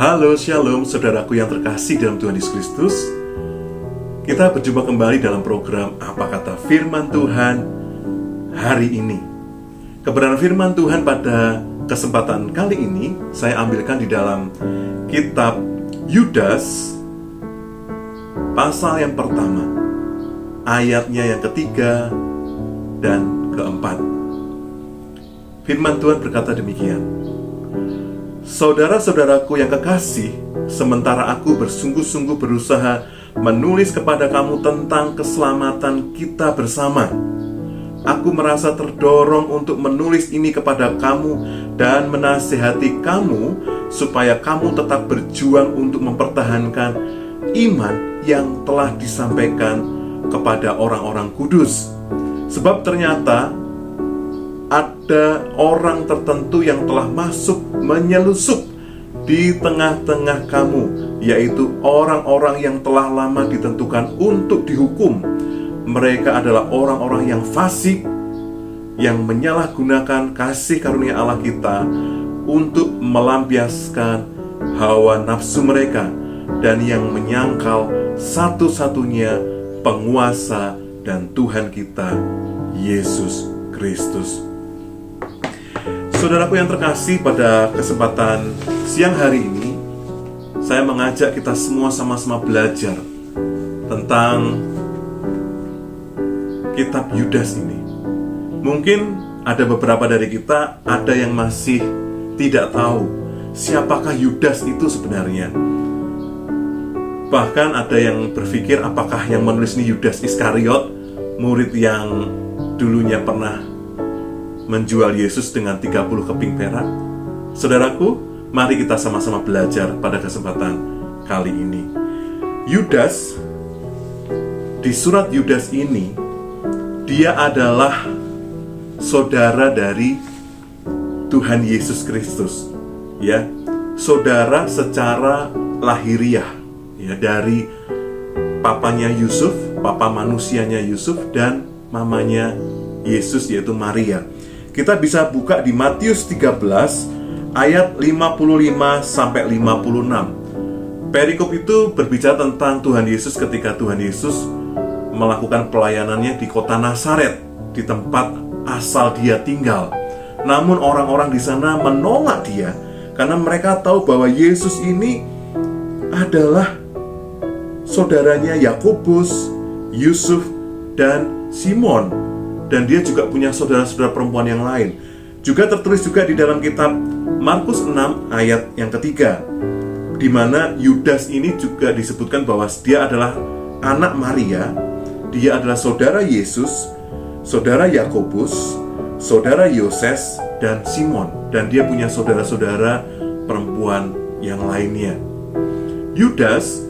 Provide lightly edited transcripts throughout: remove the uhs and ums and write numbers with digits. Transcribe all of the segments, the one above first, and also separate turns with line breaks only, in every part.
Halo, shalom saudaraku yang terkasih dalam Tuhan Yesus Kristus. Kita berjumpa kembali dalam program Apa Kata Firman Tuhan hari ini. Kebenaran firman Tuhan pada kesempatan kali ini saya ambilkan di dalam kitab Yudas pasal yang pertama, ayatnya yang ketiga dan keempat. Firman Tuhan berkata demikian: Saudara-saudaraku yang kekasih, sementara aku bersungguh-sungguh berusaha menulis kepada kamu tentang keselamatan kita bersama, aku merasa terdorong untuk menulis ini kepada kamu dan menasihati kamu supaya kamu tetap berjuang untuk mempertahankan iman yang telah disampaikan kepada orang-orang kudus. Sebab ternyata ada orang tertentu yang telah masuk menyelusup di tengah-tengah kamu, yaitu orang-orang yang telah lama ditentukan untuk dihukum. Mereka adalah orang-orang yang fasik, yang menyalahgunakan kasih karunia Allah kita untuk melampiaskan hawa nafsu mereka, dan yang menyangkal satu-satunya penguasa dan Tuhan kita, Yesus Kristus. Saudaraku yang terkasih, pada kesempatan siang hari ini saya mengajak kita semua sama-sama belajar tentang kitab Yudas ini. Mungkin ada beberapa dari kita ada yang masih tidak tahu siapakah Yudas itu sebenarnya. Bahkan ada yang berpikir apakah yang menulis ini Yudas Iskariot, murid yang dulunya pernah menjual Yesus dengan 30 keping perak. Saudaraku, mari kita sama-sama belajar pada kesempatan kali ini. Yudas, di surat Yudas ini, dia adalah saudara dari Tuhan Yesus Kristus, ya, saudara secara lahiriah, ya, dari papanya Yusuf, papa manusianya Yusuf, dan mamanya Yesus, yaitu Maria. Kita bisa buka di Matius 13 ayat 55 sampai 56. Perikop itu berbicara tentang Tuhan Yesus ketika Tuhan Yesus melakukan pelayanannya di kota Nazaret, di tempat asal dia tinggal. Namun orang-orang di sana menolak dia karena mereka tahu bahwa Yesus ini adalah saudaranya Yakobus, Yusuf, dan Simon. Dan dia juga punya saudara-saudara perempuan yang lain. Juga tertulis juga di dalam kitab Markus 6 ayat yang ketiga, di mana Yudas ini juga disebutkan bahwa dia adalah anak Maria. Dia adalah saudara Yesus, saudara Yakobus, saudara Yoses, dan Simon. Dan dia punya saudara-saudara perempuan yang lainnya. Yudas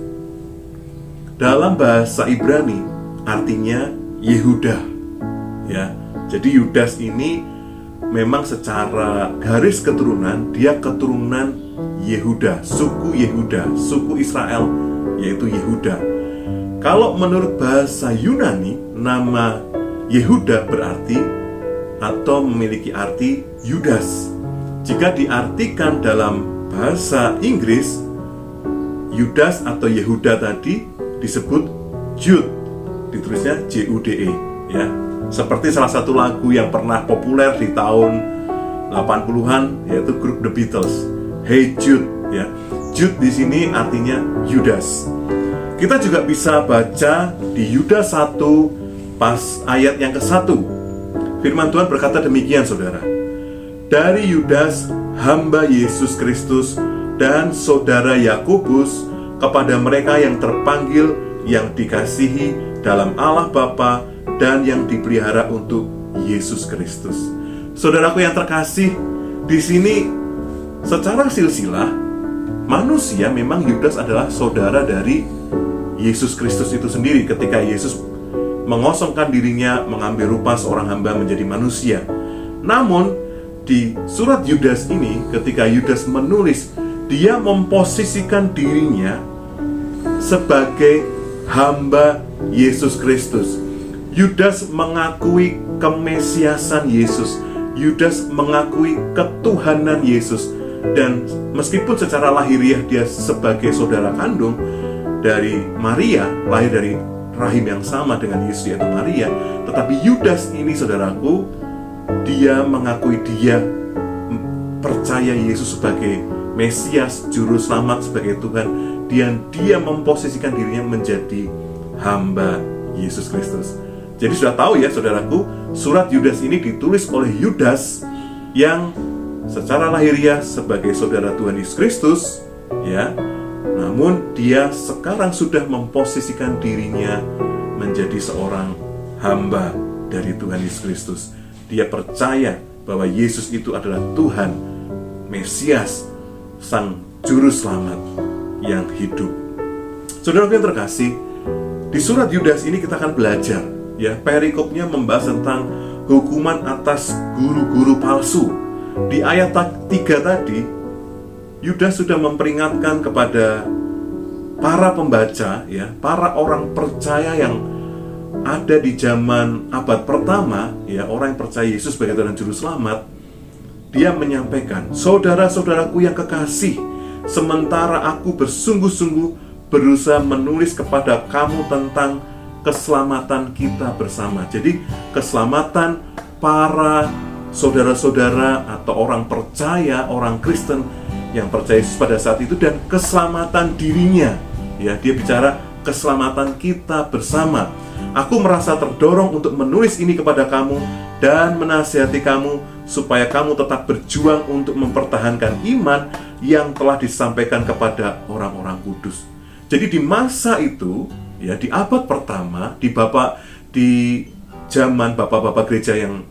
dalam bahasa Ibrani artinya Yehuda. Ya, jadi Yudas ini memang secara garis keturunan dia keturunan Yehuda, suku Yehuda, suku Israel, yaitu Yehuda. Kalau menurut bahasa Yunani, nama Yehuda berarti atau memiliki arti Yudas. Jika diartikan dalam bahasa Inggris, Yudas atau Yehuda tadi disebut Jude, ditulisnya Jude, ya. Seperti salah satu lagu yang pernah populer di tahun 80-an, yaitu grup The Beatles, Hey Jude, ya. Jude di sini artinya Yudas. Kita juga bisa baca di Yudas 1 pas ayat yang ke-1. Firman Tuhan berkata demikian, saudara. Dari Yudas, hamba Yesus Kristus, dan saudara Yakobus, kepada mereka yang terpanggil, yang dikasihi dalam Allah Bapa, dan yang dipelihara untuk Yesus Kristus. Saudaraku yang terkasih, di sini secara silsilah manusia memang Yudas adalah saudara dari Yesus Kristus itu sendiri. Ketika Yesus mengosongkan dirinya, mengambil rupa seorang hamba menjadi manusia. Namun di surat Yudas ini, ketika Yudas menulis, dia memposisikan dirinya sebagai hamba Yesus Kristus. Yudas mengakui kemesiasan Yesus. Yudas mengakui ketuhanan Yesus. Dan meskipun secara lahiriah dia sebagai saudara kandung dari Maria, lahir dari rahim yang sama dengan Yesus yaitu Maria, tetapi Yudas ini, saudaraku, dia mengakui dia percaya Yesus sebagai Mesias, Juru Selamat, sebagai Tuhan, dan dia memposisikan dirinya menjadi hamba Yesus Kristus. Jadi sudah tahu ya, saudaraku, surat Yudas ini ditulis oleh Yudas yang secara lahiriah sebagai saudara Tuhan Yesus Kristus, ya. Namun dia sekarang sudah memposisikan dirinya menjadi seorang hamba dari Tuhan Yesus Kristus. Dia percaya bahwa Yesus itu adalah Tuhan, Mesias, Sang Juru Selamat yang hidup. Saudara yang terkasih, di surat Yudas ini kita akan belajar, ya, perikopnya membahas tentang hukuman atas guru-guru palsu. Di ayat 3 tadi, Yudas sudah memperingatkan kepada para pembaca, ya, para orang percaya yang ada di zaman abad pertama, ya, orang yang percaya Yesus sebagai Tuhan dan Juru Selamat. Dia menyampaikan, saudara-saudaraku yang kekasih, sementara aku bersungguh-sungguh berusaha menulis kepada kamu tentang keselamatan kita bersama. Jadi keselamatan para saudara-saudara atau orang percaya, orang Kristen yang percaya Yesus pada saat itu, dan keselamatan dirinya. Ya, dia bicara keselamatan kita bersama. Aku merasa terdorong untuk menulis ini kepada kamu dan menasihati kamu supaya kamu tetap berjuang untuk mempertahankan iman yang telah disampaikan kepada orang-orang kudus. Jadi di masa itu, ya, di abad pertama, di zaman bapak-bapak gereja yang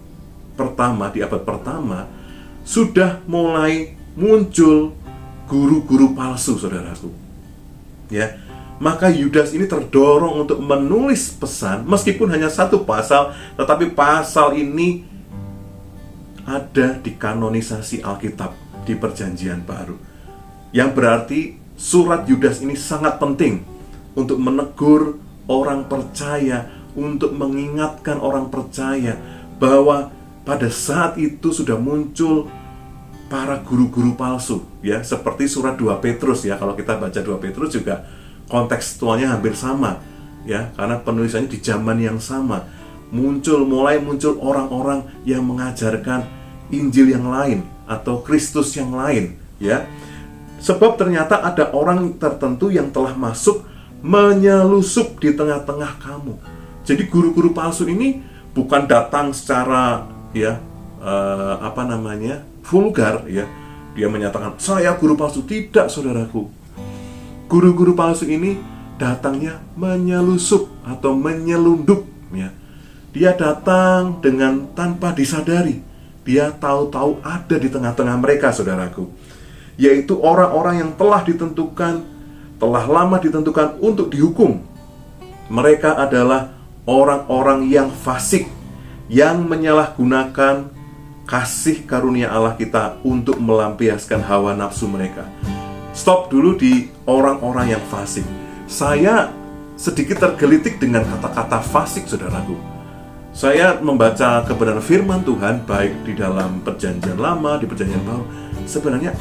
pertama, di abad pertama, sudah mulai muncul guru-guru palsu, saudaraku. Ya, maka Yudas ini terdorong untuk menulis pesan, meskipun hanya satu pasal, tetapi pasal ini ada di kanonisasi Alkitab di Perjanjian Baru. Yang berarti surat Yudas ini sangat penting untuk menegur orang percaya, untuk mengingatkan orang percaya bahwa pada saat itu sudah muncul para guru-guru palsu, ya, seperti surat 2 Petrus, ya. Kalau kita baca 2 Petrus juga kontekstualnya hampir sama, ya, karena penulisannya di zaman yang sama. Mulai muncul orang-orang yang mengajarkan Injil yang lain atau Kristus yang lain, ya. Sebab ternyata ada orang tertentu yang telah masuk menyelusup di tengah-tengah kamu. Jadi guru-guru palsu ini bukan datang secara, ya, vulgar, ya. Dia menyatakan, saya guru palsu. Tidak, saudaraku. Guru-guru palsu ini datangnya menyelusup atau menyelundup, ya. Dia datang dengan tanpa disadari. Dia tahu-tahu ada di tengah-tengah mereka, saudaraku. Yaitu orang-orang yang telah lama ditentukan untuk dihukum. Mereka adalah orang-orang yang fasik, yang menyalahgunakan kasih karunia Allah kita untuk melampiaskan hawa nafsu mereka. Stop dulu di orang-orang yang fasik. Saya sedikit tergelitik dengan kata-kata fasik, saudaraku. Saya membaca kebenaran firman Tuhan, baik di dalam Perjanjian Lama, di Perjanjian Baru. Sebenarnya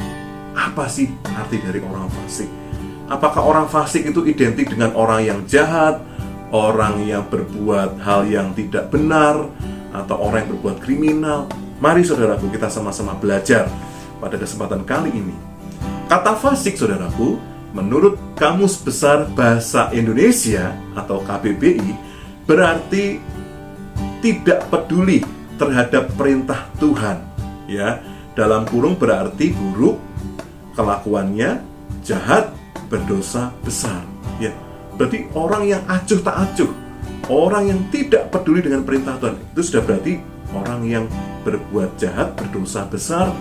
apa sih arti dari orang fasik? Apakah orang fasik itu identik dengan orang yang jahat, orang yang berbuat hal yang tidak benar, atau orang yang berbuat kriminal? Mari saudaraku, kita sama-sama belajar pada kesempatan kali ini. Kata fasik, saudaraku, menurut Kamus Besar Bahasa Indonesia atau KBBI, berarti tidak peduli terhadap perintah Tuhan, ya. Dalam kurung berarti buruk, kelakuannya jahat, berdosa besar, ya. Berarti orang yang acuh tak acuh, orang yang tidak peduli dengan perintah Tuhan, itu sudah berarti orang yang berbuat jahat, berdosa besar.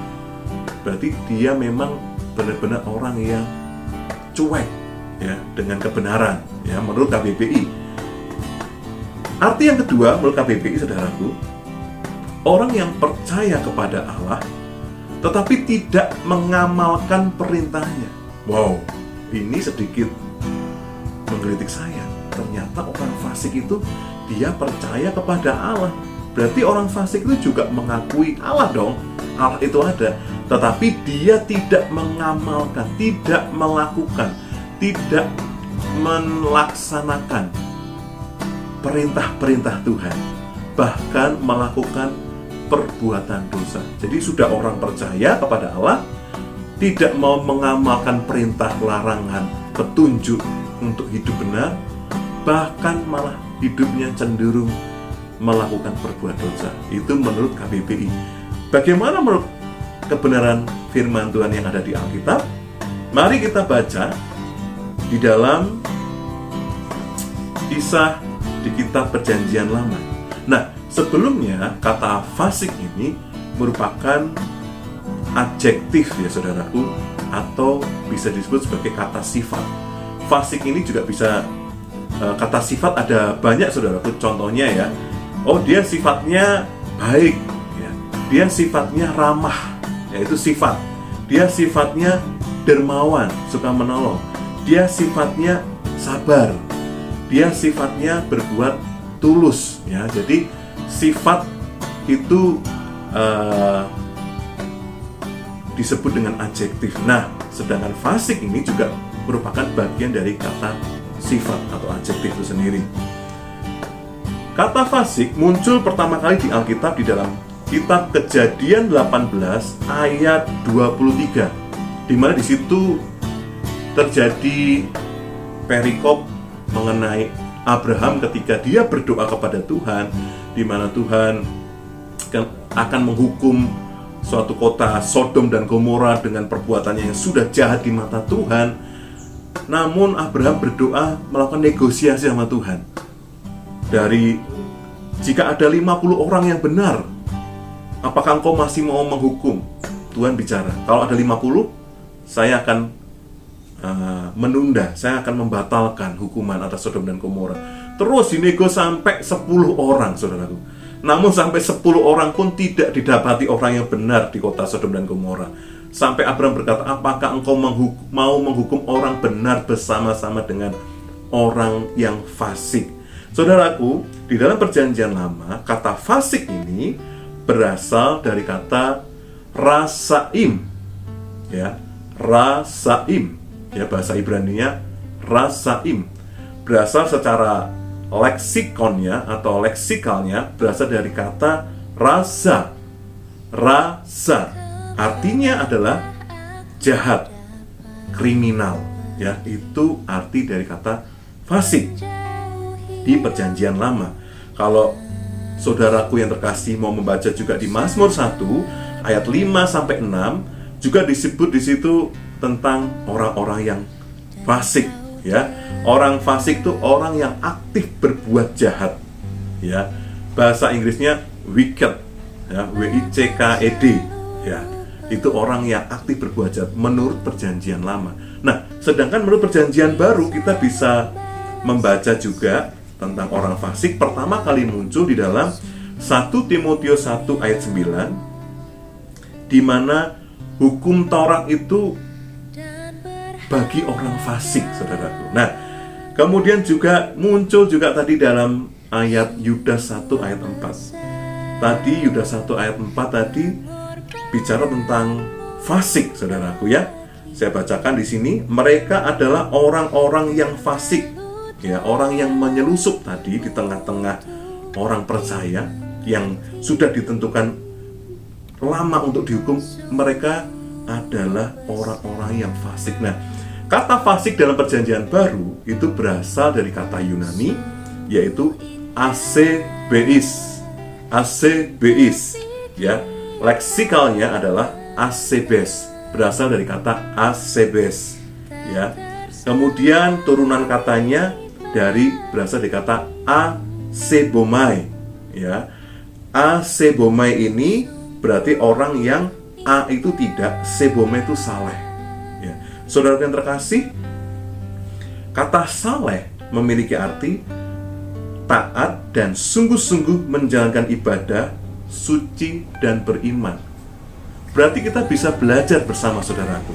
Berarti dia memang benar-benar orang yang cuek, ya, dengan kebenaran, ya, menurut KBBI. Arti yang kedua menurut KBBI, saudaraku, orang yang percaya kepada Allah tetapi tidak mengamalkan perintahnya. Wow, ini sedikit menggelitik saya. Ternyata orang fasik itu dia percaya kepada Allah. Berarti orang fasik itu juga mengakui Allah dong. Allah itu ada, tetapi dia tidak mengamalkan, tidak melakukan, tidak melaksanakan perintah-perintah Tuhan, bahkan melakukan perbuatan dosa. Jadi sudah orang percaya kepada Allah, tidak mau mengamalkan perintah, larangan, petunjuk untuk hidup benar, bahkan malah hidupnya cenderung melakukan perbuatan dosa. Itu menurut KBBI. Bagaimana menurut kebenaran firman Tuhan yang ada di Alkitab? Mari kita baca di dalam Kisah di kitab Perjanjian Lama. Nah, sebelumnya kata fasik ini merupakan adjektif ya saudaraku, atau bisa disebut sebagai kata sifat. Fasik ini juga bisa kata sifat ada banyak saudaraku. Contohnya ya, oh dia sifatnya baik ya. Dia sifatnya ramah, yaitu sifat. Dia sifatnya dermawan, suka menolong. Dia sifatnya sabar. Dia sifatnya berbuat tulus ya. Jadi sifat itu disebut dengan adjektif. Nah, sedangkan fasik ini juga merupakan bagian dari kata sifat atau adjektif itu sendiri. Kata fasik muncul pertama kali di Alkitab di dalam kitab Kejadian 18 ayat 23, di mana di situ terjadi perikop mengenai Abraham ketika dia berdoa kepada Tuhan, di mana Tuhan akan menghukum suatu kota Sodom dan Gomora dengan perbuatannya yang sudah jahat di mata Tuhan. Namun Abraham berdoa melakukan negosiasi sama Tuhan. Dari jika ada 50 orang yang benar, apakah engkau masih mau menghukum? Tuhan bicara, kalau ada 50, saya akan menunda, saya akan membatalkan hukuman atas Sodom dan Gomora. Terus dinego sampai 10 orang, saudaraku. Namun sampai 10 orang pun tidak didapati orang yang benar di kota Sodom dan Gomora. Sampai Abraham berkata, apakah engkau mau menghukum orang benar bersama-sama dengan orang yang fasik? Saudaraku, di dalam Perjanjian Lama, kata fasik ini berasal dari kata rasaim, ya, rasaim, ya, bahasa Ibrani-nya rasaim, berasal secara leksikonnya atau leksikalnya berasal dari kata rasa. Rasa artinya adalah jahat, kriminal, ya, itu arti dari kata fasik di Perjanjian Lama. Kalau saudaraku yang terkasih mau membaca juga di Mazmur 1 ayat 5 sampai 6, juga disebut di situ tentang orang-orang yang fasik, ya. Orang fasik itu orang yang aktif berbuat jahat, ya. Bahasa Inggrisnya wicked, ya, W-I-C-K-E-D, ya. Itu orang yang aktif berbuat jahat menurut Perjanjian Lama. Nah, sedangkan menurut Perjanjian Baru kita bisa membaca juga tentang orang fasik. Pertama kali muncul di dalam 1 Timotius 1 ayat 9, di mana hukum Taurat itu bagi orang fasik, saudaraku. Nah, kemudian juga muncul juga tadi dalam ayat Yudas 1 ayat 4. Tadi Yudas 1 ayat 4 tadi bicara tentang fasik, saudaraku, ya. Saya bacakan di sini, mereka adalah orang-orang yang fasik, ya, orang yang menyelusup tadi di tengah-tengah orang percaya yang sudah ditentukan lama untuk dihukum. Mereka adalah orang-orang yang fasik. Nah, kata fasik dalam Perjanjian Baru itu berasal dari kata Yunani, yaitu asebeis. Asebeis, ya. Leksikalnya adalah asebes, berasal dari kata asebes, ya. Kemudian turunan katanya berasal dari kata asebomai, ya. Asebomai ini berarti orang yang A itu tidak, sebomai itu saleh, ya. Saudara yang terkasih, kata saleh memiliki arti taat dan sungguh-sungguh menjalankan ibadah, suci dan beriman. Berarti kita bisa belajar bersama, saudaraku.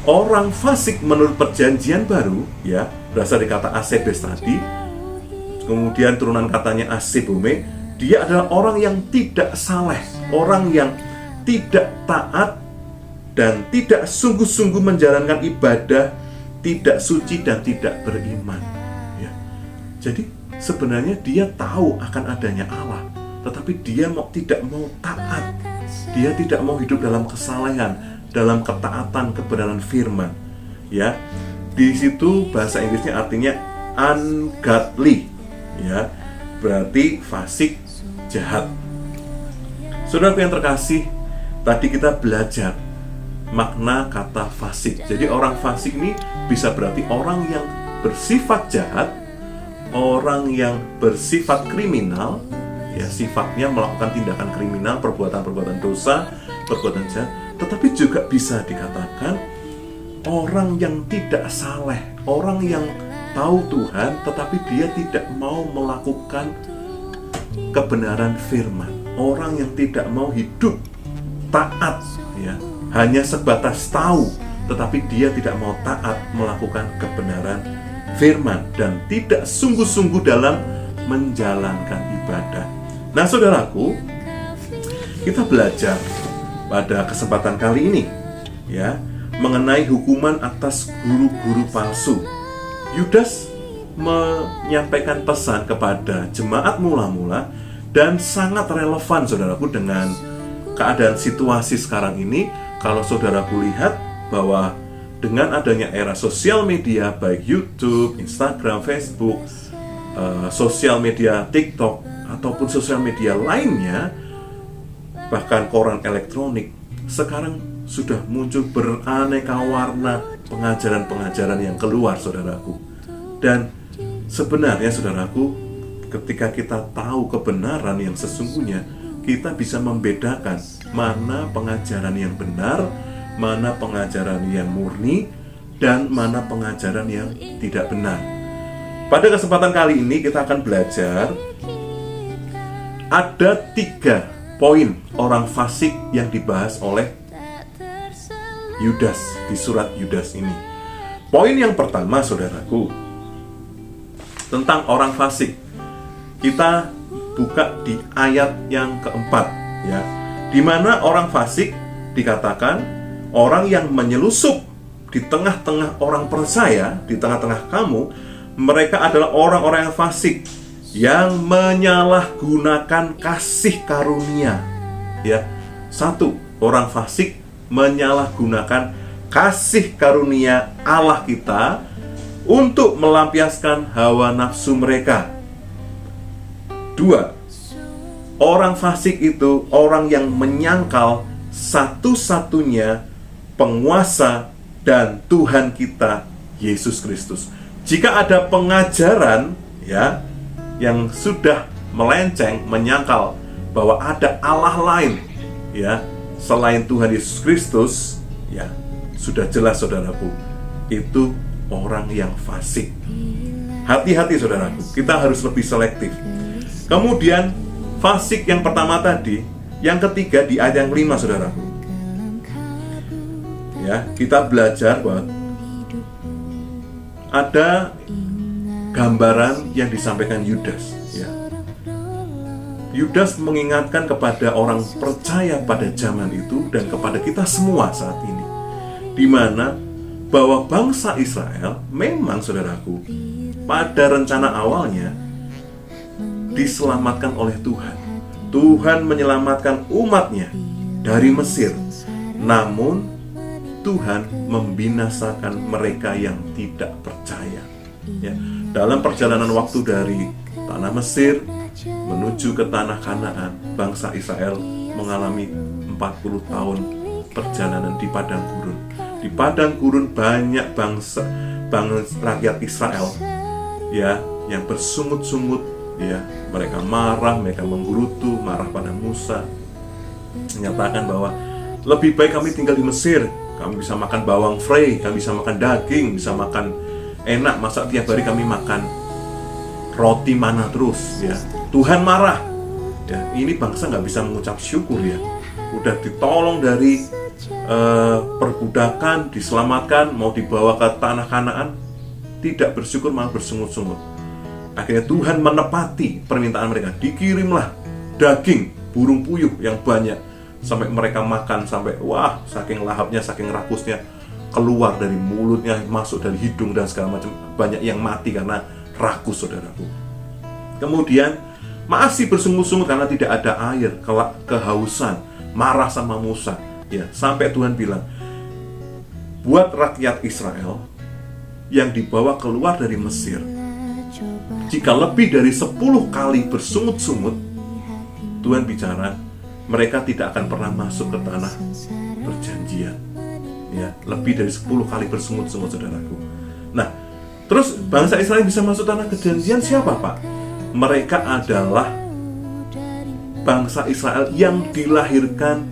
Orang fasik menurut Perjanjian Baru, ya, berasal dari kata asebes tadi. Kemudian turunan katanya asebome. Dia adalah orang yang tidak saleh, orang yang tidak taat dan tidak sungguh-sungguh menjalankan ibadah, tidak suci dan tidak beriman. Ya. Jadi sebenarnya dia tahu akan adanya Allah, tetapi dia tidak mau taat. Dia tidak mau hidup dalam kesalehan, dalam ketaatan kebenaran firman. Ya, di situ bahasa Inggrisnya artinya ungodly. Ya, berarti fasik, jahat. Saudaraku yang terkasih, tadi kita belajar makna kata fasik. Jadi orang fasik ini bisa berarti orang yang bersifat jahat, orang yang bersifat kriminal, ya sifatnya melakukan tindakan kriminal, perbuatan-perbuatan dosa, perbuatan jahat. Tetapi juga bisa dikatakan orang yang tidak saleh, orang yang tahu Tuhan tetapi dia tidak mau melakukan kebenaran firman, orang yang tidak mau hidup taat, ya hanya sebatas tahu tetapi dia tidak mau taat melakukan kebenaran firman dan tidak sungguh-sungguh dalam menjalankan ibadah. Nah, saudaraku, kita belajar pada kesempatan kali ini ya mengenai hukuman atas guru-guru palsu. Yudas menyampaikan pesan kepada jemaat mula-mula dan sangat relevan, saudaraku, dengan keadaan situasi sekarang ini. Kalau saudaraku lihat bahwa dengan adanya era sosial media, baik YouTube, Instagram, Facebook, sosial media TikTok, ataupun sosial media lainnya, bahkan koran elektronik, sekarang sudah muncul beraneka warna pengajaran-pengajaran yang keluar, saudaraku. Dan sebenarnya, saudaraku, ketika kita tahu kebenaran yang sesungguhnya, kita bisa membedakan mana pengajaran yang benar, mana pengajaran yang murni, dan mana pengajaran yang tidak benar. Pada kesempatan kali ini kita akan belajar ada 3 poin orang fasik yang dibahas oleh Yudas di surat Yudas ini. Poin yang pertama, saudaraku, tentang orang fasik. Kita buka di ayat yang keempat, ya, di mana orang fasik dikatakan orang yang menyelusup di tengah-tengah orang percaya, di tengah-tengah kamu. Mereka adalah orang-orang yang fasik yang menyalahgunakan kasih karunia. Ya, 1, orang fasik menyalahgunakan kasih karunia Allah kita untuk melampiaskan hawa nafsu mereka. 2, orang fasik itu orang yang menyangkal satu-satunya penguasa dan Tuhan kita, Yesus Kristus. Jika ada pengajaran ya yang sudah melenceng, menyangkal bahwa ada Allah lain ya selain Tuhan Yesus Kristus, ya sudah jelas, saudaraku, itu orang yang fasik. Hati-hati, saudaraku, kita harus lebih selektif. Kemudian fasik yang pertama tadi, yang ketiga di ayat yang 5, saudaraku. Ya, kita belajar bahwa ada gambaran yang disampaikan Yudas, ya. Yudas mengingatkan kepada orang percaya pada zaman itu dan kepada kita semua saat ini, di mana bahwa bangsa Israel memang, saudaraku, pada rencana awalnya diselamatkan oleh Tuhan. Tuhan menyelamatkan umatnya dari Mesir. Namun Tuhan membinasakan mereka yang tidak percaya. Ya, dalam perjalanan waktu dari tanah Mesir menuju ke tanah Kanaan, bangsa Israel mengalami 40 tahun perjalanan di padang gurun. Di padang gurun banyak bangsa rakyat Israel ya yang bersungut-sungut, ya, mereka marah, mereka menggerutu, marah pada Musa, menyatakan bahwa lebih baik kami tinggal di Mesir, kami bisa makan bawang frey, kami bisa makan daging, bisa makan enak, masa tiap hari kami makan roti mana terus, ya. Tuhan marah, ya. Ini bangsa nggak bisa mengucap syukur, ya. Udah ditolong dari perbudakan, diselamatkan, mau dibawa ke tanah Kanaan, tidak bersyukur, malah bersungut-sungut. Akhirnya Tuhan menepati permintaan mereka. Dikirimlah daging burung puyuh yang banyak, sampai mereka makan sampai wah, saking lahapnya, saking rakusnya, keluar dari mulutnya, masuk dari hidung dan segala macam. Banyak yang mati karena rakus, saudaraku. Kemudian masih bersungut-sungut karena tidak ada air, kehausan, marah sama Musa, ya, sampai Tuhan bilang, buat rakyat Israel yang dibawa keluar dari Mesir, jika lebih dari 10 kali bersungut-sungut, Tuhan bicara, mereka tidak akan pernah masuk ke tanah perjanjian. Ya, lebih dari 10 kali bersungut-sungut, saudaraku. Nah, terus bangsa Israel bisa masuk tanah perjanjian siapa, Pak? Mereka adalah bangsa Israel yang dilahirkan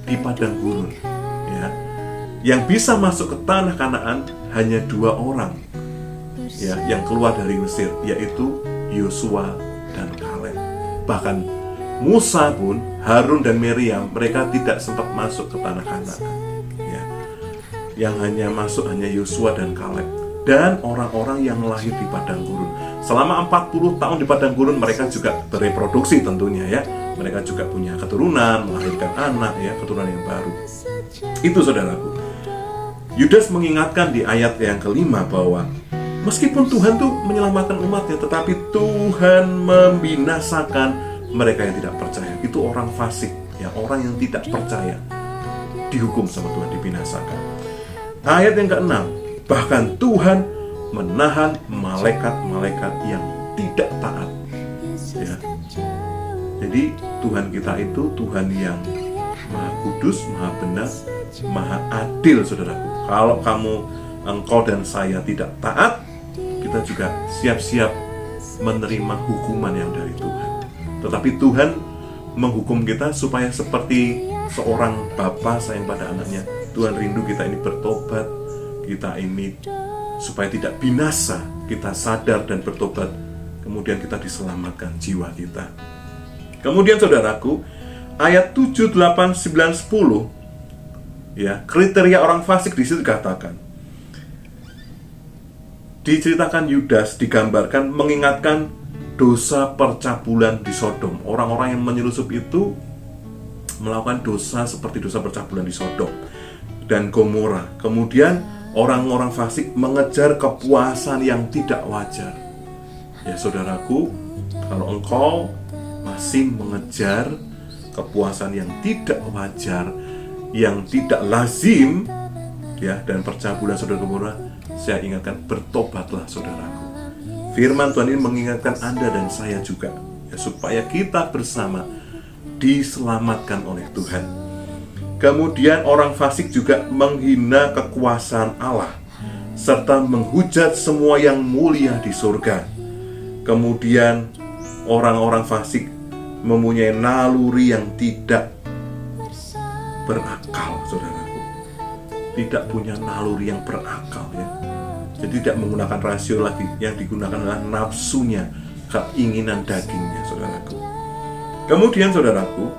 di padang gurun. Ya, yang bisa masuk ke tanah Kanaan hanya 2 orang, ya, yang keluar dari Mesir, yaitu Yosua dan Kaleb. Bahkan Musa pun, Harun dan Miriam, mereka tidak sempat masuk ke tanah Kanaan. Ya, yang hanya masuk hanya Yosua dan Kaleb dan orang-orang yang lahir di padang gurun. Selama 40 tahun di padang gurun mereka juga bereproduksi tentunya, ya. Mereka juga punya keturunan, melahirkan anak, ya, keturunan yang baru. Itu, saudaraku. Yudas mengingatkan di ayat yang kelima bahwa meskipun Tuhan tuh menyelamatkan umatnya, tetapi Tuhan membinasakan mereka yang tidak percaya. Itu orang fasik, ya, orang yang tidak percaya dihukum sama Tuhan, dibinasakan. Ayat yang ke-6, bahkan Tuhan menahan malaikat-malaikat yang tidak taat, ya. Jadi Tuhan kita itu Tuhan yang Maha Kudus, Maha Benar, Maha Adil, saudaraku. Kalau engkau dan saya tidak taat, kita juga siap-siap menerima hukuman yang dari Tuhan. Tetapi Tuhan menghukum kita supaya seperti seorang bapa sayang pada anaknya. Tuhan rindu kita ini bertobat, kita ini supaya tidak binasa, kita sadar dan bertobat, kemudian kita diselamatkan jiwa kita. Kemudian, saudaraku, ayat 7, 8, 9, 10, ya, kriteria orang fasik di situ dikatakan. Diceritakan Yudas, digambarkan mengingatkan dosa percabulan di Sodom. Orang-orang yang menyelusup itu melakukan dosa seperti dosa percabulan di Sodom dan Gomora. Kemudian orang-orang fasik mengejar kepuasan yang tidak wajar. Ya, saudaraku, kalau engkau masih mengejar kepuasan yang tidak wajar, yang tidak lazim, ya, dan percabulan saudara Gomora, saya ingatkan, bertobatlah, saudaraku. Firman Tuhan ini mengingatkan Anda dan saya juga, ya, supaya kita bersama diselamatkan oleh Tuhan. Kemudian orang fasik juga menghina kekuasaan Allah serta menghujat semua yang mulia di surga. Kemudian orang-orang fasik mempunyai naluri yang tidak berakal, saudaraku. Tidak punya naluri yang berakal, ya. Jadi tidak menggunakan rasio lagi, yang digunakan adalah nafsunya, keinginan dagingnya, saudaraku. Kemudian, saudaraku,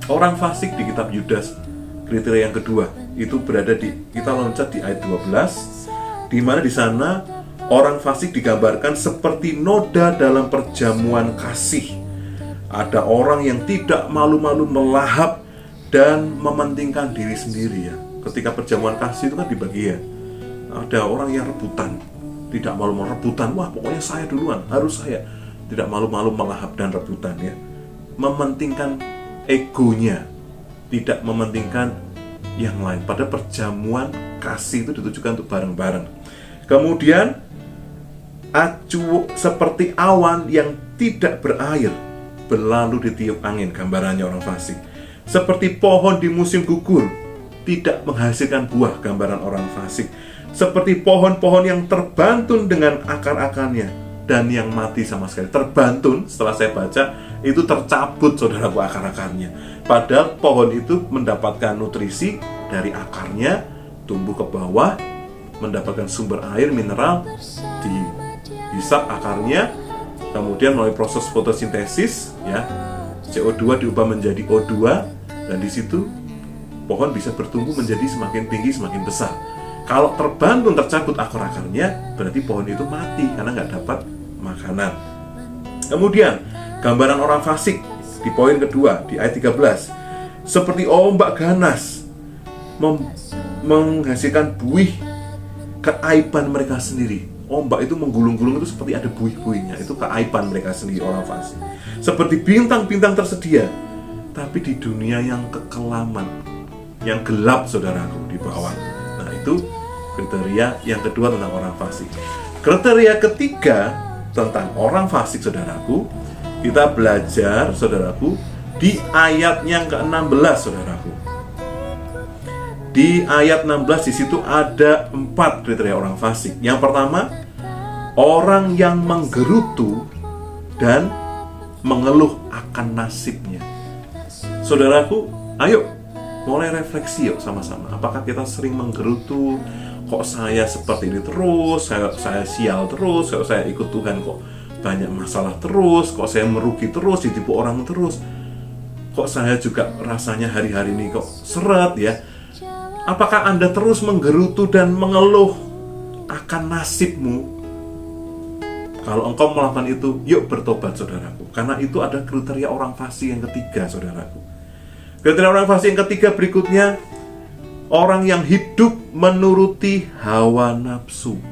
orang fasik di kitab Yudas, kriteria yang kedua, itu berada di, kita loncat di ayat 12, di mana di sana orang fasik digambarkan seperti noda dalam perjamuan kasih. Ada orang yang tidak malu-malu melahap dan mementingkan diri sendiri, ya. Ketika perjamuan kasih itu kan dibagi, ya. Ada orang yang rebutan, tidak malu-malu rebutan, wah pokoknya saya duluan, harus saya. Tidak malu-malu melahap dan rebutan, ya. Mementingkan egonya, tidak mementingkan yang lain. Pada perjamuan kasih itu ditujukan untuk bareng-bareng. Kemudian acuh seperti awan yang tidak berair, berlalu ditiup angin, gambarannya orang fasik. Seperti pohon di musim gugur, tidak menghasilkan buah, gambaran orang fasik. Seperti pohon-pohon yang terbantun dengan akar-akarnya dan yang mati sama sekali. Terbantun, setelah saya baca, itu tercabut, saudaraku, akar-akarnya. Padahal pohon itu mendapatkan nutrisi dari akarnya, tumbuh ke bawah, mendapatkan sumber air, mineral, dihisap akarnya, kemudian melalui proses fotosintesis, ya, CO2 diubah menjadi O2, dan di situ pohon bisa bertumbuh menjadi semakin tinggi, semakin besar. Kalau terbantun, tercabut akar-akarnya, berarti pohon itu mati karena nggak dapat makanan. Kemudian gambaran orang fasik di poin kedua di ayat 13, seperti ombak ganas menghasilkan buih keaiban mereka sendiri. Ombak itu menggulung-gulung itu seperti ada buih-buihnya, itu keaiban mereka sendiri orang fasik. Seperti bintang-bintang tersedia, tapi di dunia yang kekelaman, yang gelap saudaraku di bawah. Nah itu kriteria yang kedua tentang orang fasik. Kriteria ketiga tentang orang fasik saudaraku, kita belajar saudaraku di ayat yang ke-16 saudaraku. Di ayat 16 di situ ada 4 kriteria orang fasik. Yang pertama, orang yang menggerutu dan mengeluh akan nasibnya. Saudaraku, ayo mulai refleksi yuk sama-sama. Apakah kita sering menggerutu, kok saya seperti ini terus, saya sial terus, kok saya ikut Tuhan kok banyak masalah terus, kok saya merugi terus, ditipu orang terus, kok saya juga rasanya hari-hari ini kok seret ya. Apakah Anda terus menggerutu dan mengeluh akan nasibmu? Kalau engkau melakukan itu, yuk bertobat saudaraku. Karena itu ada kriteria orang fasik yang ketiga saudaraku. Kriteria orang fasik yang ketiga berikutnya, orang yang hidup menuruti hawa nafsu.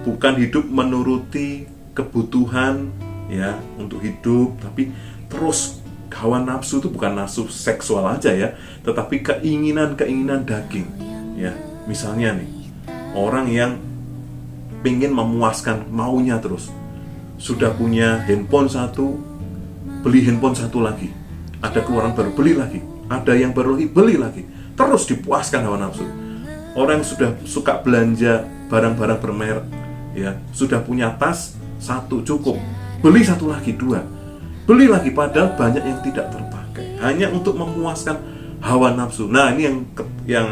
Bukan hidup menuruti kebutuhan ya untuk hidup, tapi terus hawa nafsu itu bukan nafsu seksual aja ya, tetapi keinginan-keinginan daging ya. Misalnya nih, orang yang pengen memuaskan maunya terus, sudah punya handphone satu, beli handphone satu lagi, ada keluaran baru beli lagi, ada yang baru beli lagi, terus dipuaskan hawa nafsu. Orang yang sudah suka belanja barang-barang bermerek ya, sudah punya tas satu cukup, beli satu lagi, dua, beli lagi, padahal banyak yang tidak terpakai hanya untuk memuaskan hawa nafsu. Nah ini yang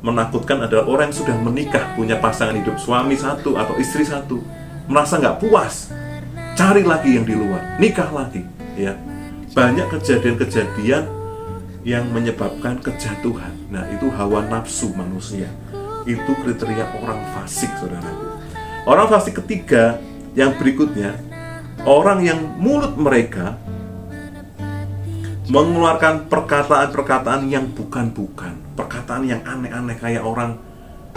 menakutkan adalah orang yang sudah menikah, punya pasangan hidup, suami satu atau istri satu, merasa nggak puas, cari lagi yang di luar, nikah lagi ya. Banyak kejadian-kejadian yang menyebabkan kejatuhan. Nah itu hawa nafsu manusia. Itu kriteria orang fasik saudaraku. Orang fasik ketiga yang berikutnya, orang yang mulut mereka mengeluarkan perkataan-perkataan yang bukan-bukan, perkataan yang aneh-aneh kayak orang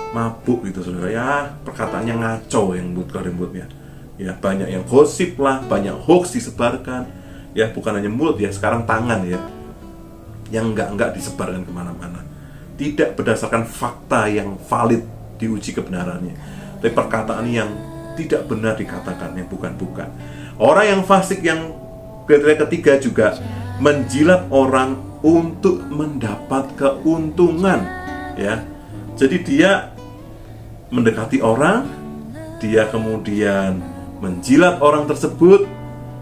mabuk gitu saudara ya, perkataannya ngaco yang rembut-rembutnya ya, banyak yang gosip lah, banyak hoax disebarkan ya, bukan hanya mulut ya, sekarang tangan ya, yang enggak disebarkan kemana-mana, tidak berdasarkan fakta yang valid diuji kebenarannya, tapi perkataan yang tidak benar dikatakan, yang bukan-bukan. Orang yang fasik yang kriteria ketiga juga menjilat orang untuk mendapat keuntungan ya. Jadi dia mendekati orang, dia kemudian menjilat orang tersebut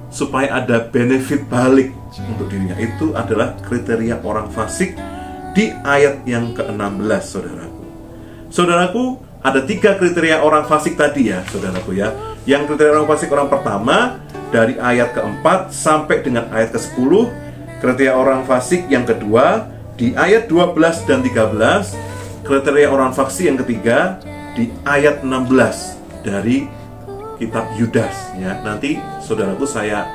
supaya ada benefit balik untuk dirinya. Itu adalah kriteria orang fasik di ayat yang ke-16 saudaraku. Saudaraku, ada 3 kriteria orang fasik tadi ya saudaraku ya. Yang kriteria orang fasik, orang pertama dari ayat ke-4 sampai dengan ayat ke-10. Kriteria orang fasik yang kedua di ayat 12 dan 13. Kriteria orang fasik yang ketiga di ayat 16 dari kitab Yudas ya. Nanti saudaraku saya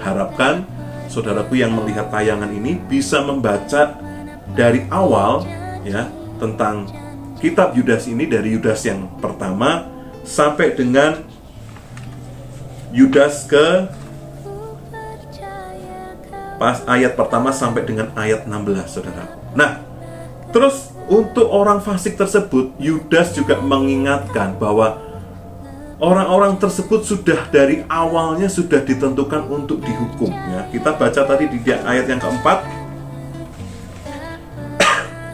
harapkan saudaraku yang melihat tayangan ini bisa membaca dari awal ya tentang kitab Yudas ini, dari Yudas yang pertama sampai dengan Yudas ke pas ayat pertama sampai dengan ayat 16 saudaraku. Nah, terus untuk orang fasik tersebut, Yudas juga mengingatkan bahwa orang-orang tersebut sudah dari awalnya sudah ditentukan untuk dihukum ya. Kita baca tadi di ayat yang keempat,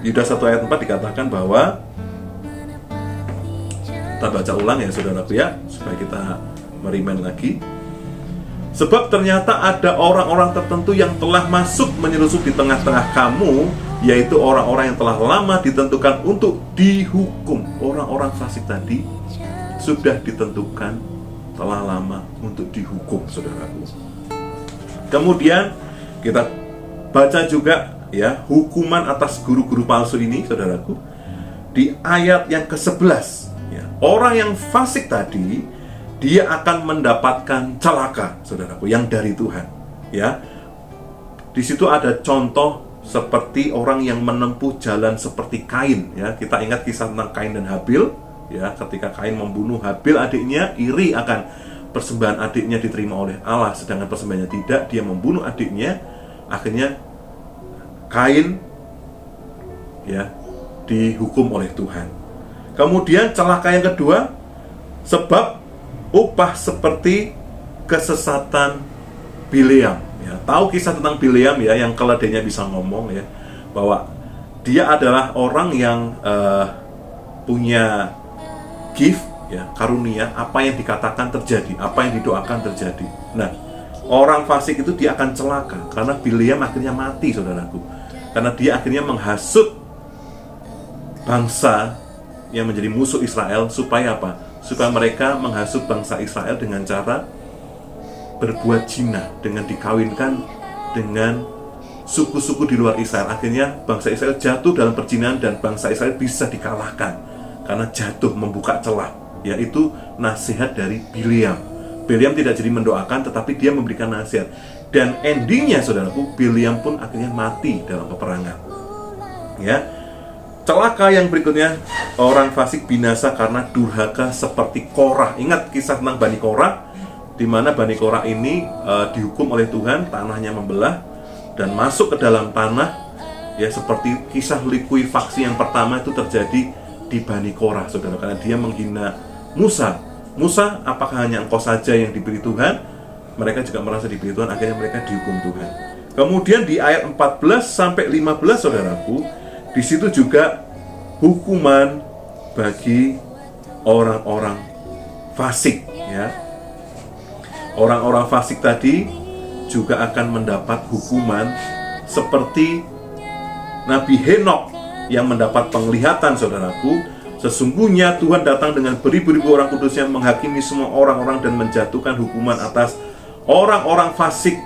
Yudas 1 ayat 4 dikatakan bahwa, kita baca ulang ya saudaraku ya, supaya kita merimen lagi. Sebab ternyata ada orang-orang tertentu yang telah masuk menyelusup di tengah-tengah kamu, yaitu orang-orang yang telah lama ditentukan untuk dihukum. Orang-orang fasik tadi sudah ditentukan telah lama untuk dihukum saudaraku. Kemudian kita baca juga ya hukuman atas guru-guru palsu ini saudaraku di ayat yang ke-11 ya. Orang yang fasik tadi dia akan mendapatkan celaka saudaraku yang dari Tuhan ya. Di situ ada contoh seperti orang yang menempuh jalan seperti Kain, ya. Kita ingat kisah tentang Kain dan Habil, ya. Ketika Kain membunuh Habil adiknya, iri akan persembahan adiknya diterima oleh Allah, sedangkan persembahannya tidak. Dia membunuh adiknya, akhirnya Kain, ya, dihukum oleh Tuhan. Kemudian celaka yang kedua, sebab upah seperti kesesatan Bileam. Ya, tahu kisah tentang Bileam, ya, yang keledainya bisa ngomong, ya, bahwa dia adalah orang yang punya gift, ya, karunia, apa yang dikatakan terjadi, apa yang didoakan terjadi. Nah, orang fasik itu dia akan celaka karena Bileam akhirnya mati, saudaraku, karena dia akhirnya menghasut bangsa yang menjadi musuh Israel. Supaya apa? Supaya mereka menghasut bangsa Israel dengan cara berbuat zina, dengan dikawinkan dengan suku-suku di luar Israel. Akhirnya bangsa Israel jatuh dalam perzinahan dan bangsa Israel bisa dikalahkan karena jatuh membuka celah, yaitu nasihat dari Bileam. Bileam tidak jadi mendoakan, tetapi dia memberikan nasihat. Dan endingnya, saudaraku, Bileam pun akhirnya mati dalam peperangan. Ya, celaka yang berikutnya, orang fasik binasa karena durhaka seperti Korah. Ingat kisah tentang Bani Korah, di mana Bani Korah ini dihukum oleh Tuhan, tanahnya membelah dan masuk ke dalam tanah, ya, seperti kisah likuifaksi yang pertama itu terjadi di Bani Korah, saudara, karena dia menghina Musa. Musa, apakah hanya engkau saja yang dipilih Tuhan? Mereka juga merasa dipilih Tuhan, akhirnya mereka dihukum Tuhan. Kemudian di ayat 14 sampai 15, saudaraku, di situ juga hukuman bagi orang-orang fasik, ya. Orang-orang fasik tadi juga akan mendapat hukuman seperti Nabi Henokh yang mendapat penglihatan, saudaraku. Sesungguhnya Tuhan datang dengan beribu-ribu orang kudus yang menghakimi semua orang-orang dan menjatuhkan hukuman atas orang-orang fasik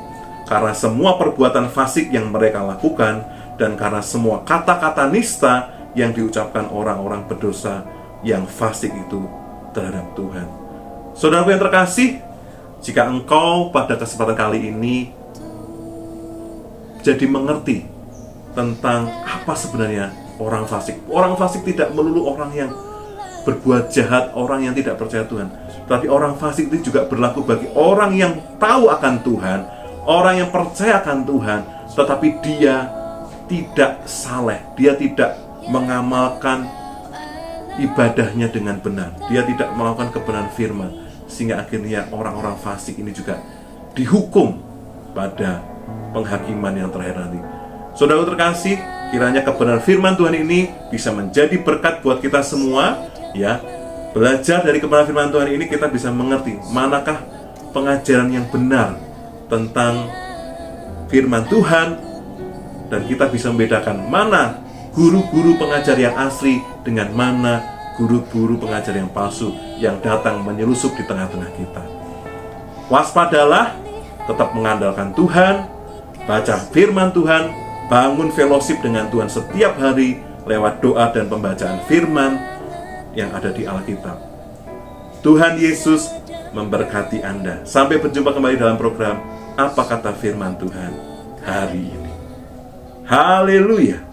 karena semua perbuatan fasik yang mereka lakukan dan karena semua kata-kata nista yang diucapkan orang-orang berdosa yang fasik itu terhadap Tuhan. Saudaraku yang terkasih, jika engkau pada kesempatan kali ini jadi mengerti tentang apa sebenarnya orang fasik. Orang fasik tidak melulu orang yang berbuat jahat, orang yang tidak percaya Tuhan. Tapi orang fasik itu juga berlaku bagi orang yang tahu akan Tuhan, orang yang percaya akan Tuhan, tetapi dia tidak saleh, dia tidak mengamalkan ibadahnya dengan benar, dia tidak melakukan kebenaran firman, sehingga akhirnya orang-orang fasik ini juga dihukum pada penghakiman yang terakhir nanti. Saudara terkasih, kiranya kebenaran firman Tuhan ini bisa menjadi berkat buat kita semua, ya. Belajar dari kebenaran firman Tuhan ini kita bisa mengerti manakah pengajaran yang benar tentang firman Tuhan, dan kita bisa membedakan mana guru-guru pengajar yang asli dengan mana guru-guru pengajar yang palsu yang datang menyelusup di tengah-tengah kita. Waspadalah, tetap mengandalkan Tuhan, baca firman Tuhan, bangun fellowship dengan Tuhan setiap hari lewat doa dan pembacaan firman yang ada di Alkitab. Tuhan Yesus memberkati Anda. Sampai berjumpa kembali dalam program Apa Kata Firman Tuhan hari ini. Haleluya.